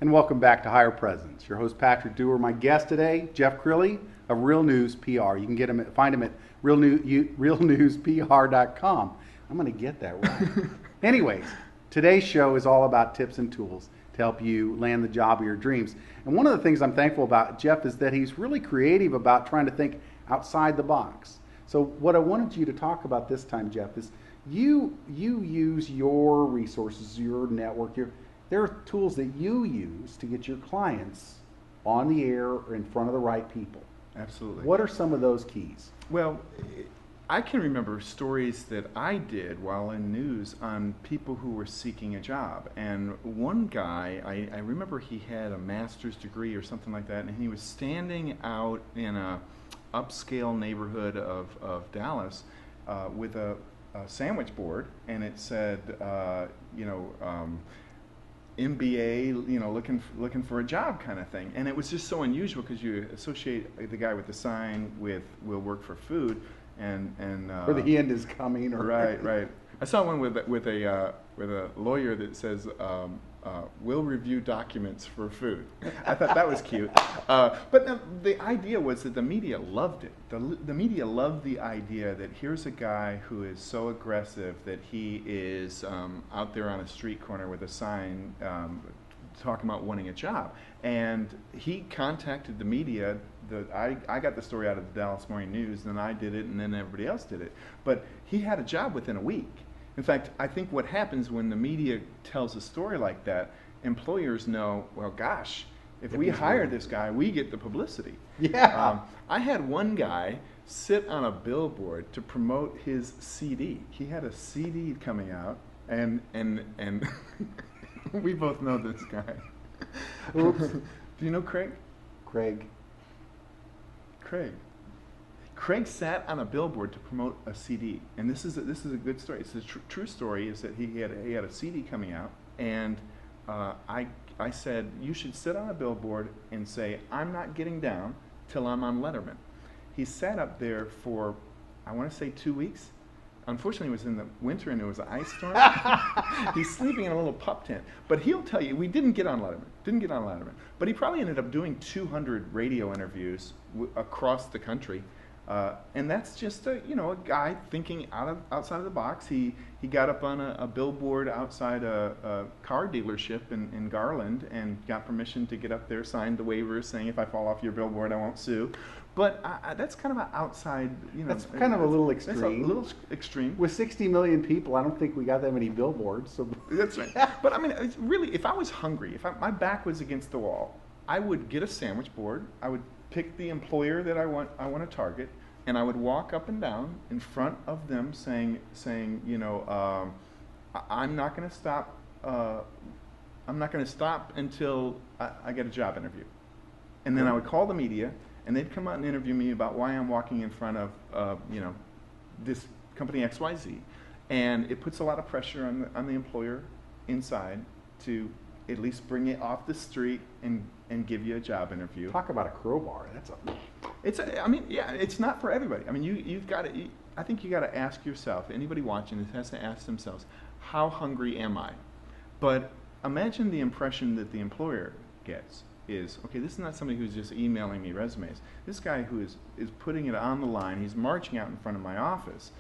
And welcome back to HirePresence. Your host Patrick Dewar. My guest today, Jeff Crilly of Real News PR. You can find him at realnewspr.com. I'm going to get that right. Anyways, today's show is all about tips and tools to help you land the job of your dreams. And one of the things I'm thankful about Jeff is that he's really creative about trying to think outside the box. So what I wanted you to talk about this time, Jeff, is you use your resources, your network, there are tools that you use to get your clients on the air or in front of the right people. Absolutely. What are some of those keys? Well, I can remember stories that I did while in news on people who were seeking a job. And one guy, I remember he had a master's degree or something like that, and he was standing out in a upscale neighborhood of Dallas with a sandwich board, and it said, MBA, looking for a job kind of thing. And it was just so unusual because you associate the guy with the sign with will work for food, and or the end is coming. Or right. I saw one with a lawyer that says will review documents for food. I thought that was cute. But the idea was that the media loved it. The media loved the idea that here's a guy who is so aggressive that he is out there on a street corner with a sign talking about wanting a job. And he contacted the media. I got the story out of the Dallas Morning News, and then I did it, and then everybody else did it. But he had a job within a week. In fact, I think what happens when the media tells a story like that, employers know, well, gosh, if we hire this guy, we get the publicity. Yeah. I had one guy sit on a billboard to promote his CD. He had a CD coming out, and we both know this guy. Oops. Do you know Craig? Craig sat on a billboard to promote a CD, and this is a good story. It's a true story. Is that he had a CD coming out, and I said you should sit on a billboard and say I'm not getting down till I'm on Letterman. He sat up there for I want to say 2 weeks. Unfortunately, it was in the winter and there was an ice storm. He's sleeping in a little pup tent. But he'll tell you, we didn't get on Letterman. But he probably ended up doing 200 radio interviews across the country. And that's just a guy thinking outside of the box. He got up on a billboard outside a car dealership in Garland and got permission to get up there, signed the waivers saying if I fall off your billboard I won't sue. But that's kind of an outside, That's kind of a little extreme. That's a little extreme. With 60 million people, I don't think we got that many billboards. So That's right. But I mean, it's really, if I was hungry, my back was against the wall, I would get a sandwich board. I would pick the employer that I want to target, and I would walk up and down in front of them saying, I'm not going to stop. I'm not going to stop until I get a job interview. And then I would call the media, and they'd come out and interview me about why I'm walking in front of this company XYZ, and it puts a lot of pressure on the employer inside to at least bring it off the street and give you a job interview. Talk about a crowbar. It's not for everybody. I mean, you've got to. I think you got to ask yourself. Anybody watching this has to ask themselves, how hungry am I? But imagine the impression that the employer gets is, okay, this is not somebody who's just emailing me resumes. This guy who is putting it on the line. He's marching out in front of my office.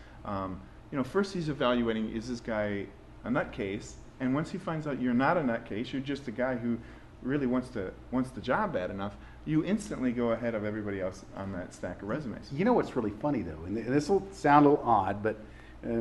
First he's evaluating, is this guy a nutcase? And once he finds out you're not a nutcase, you're just a guy who really wants the job bad enough, you instantly go ahead of everybody else on that stack of resumes. You know what's really funny though, and this will sound a little odd, but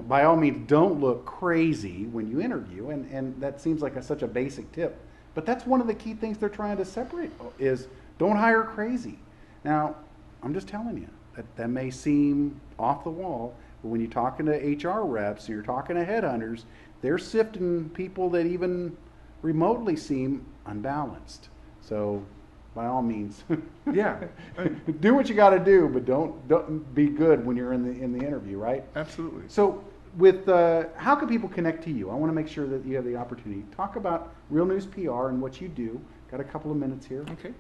by all means, don't look crazy when you interview, and that seems like such a basic tip. But that's one of the key things they're trying to separate is don't hire crazy. Now, I'm just telling you that may seem off the wall, but when you're talking to HR reps and you're talking to headhunters, they're sifting people that even remotely seem unbalanced. So, by all means, yeah, do what you got to do, but don't be good when you're in the interview, right? Absolutely. So, with how can people connect to you? I want to make sure that you have the opportunity. Talk about Real News PR and what you do. Got a couple of minutes here. Okay.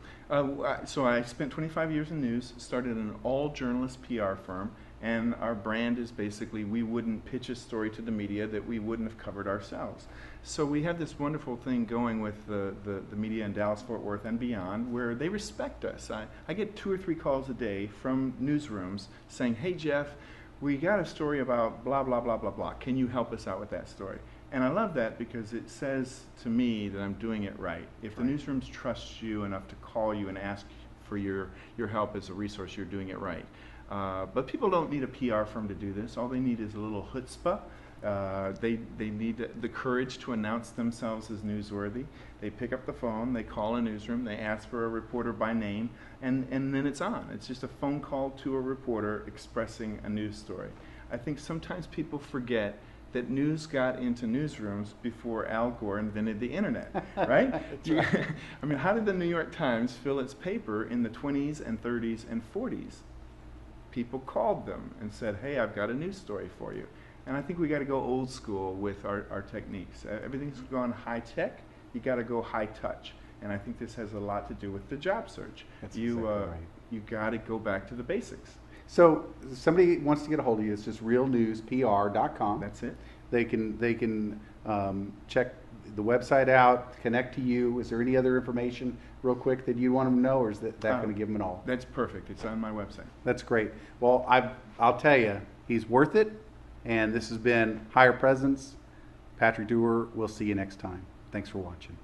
So I spent 25 years in news, started an all-journalist PR firm, And our brand is basically, we wouldn't pitch a story to the media that we wouldn't have covered ourselves. So we have this wonderful thing going with the media in Dallas, Fort Worth, and beyond, where they respect us. I get 2 or 3 calls a day from newsrooms saying, hey Jeff, we got a story about blah, blah, blah, blah, blah. Can you help us out with that story? And I love that because it says to me that I'm doing it right. If the newsrooms trust you enough to call you and ask for your help as a resource, you're doing it right. But people don't need a PR firm to do this. All they need is a little chutzpah. They need the courage to announce themselves as newsworthy. They pick up the phone, they call a newsroom, they ask for a reporter by name, and then it's on. It's just a phone call to a reporter expressing a news story. I think sometimes people forget that news got into newsrooms before Al Gore invented the internet, right? I mean, how did the New York Times fill its paper in the 20s and 30s and 40s? People called them and said, hey, I've got a news story for you. And I think we got to go old school with our techniques. Everything's gone high tech, you got to go high touch. And I think this has a lot to do with the job search. That's exactly right. You got to go back to the basics. So if somebody wants to get a hold of you, it's just realnewspr.com. That's it. They can check the website out, connect to you. Is there any other information real quick that you want them to know, or is that going to give them it all? That's perfect. It's on my website. That's great. Well, I'll tell you, he's worth it. And this has been HirePresence. Patrick Dewar. We'll see you next time. Thanks for watching.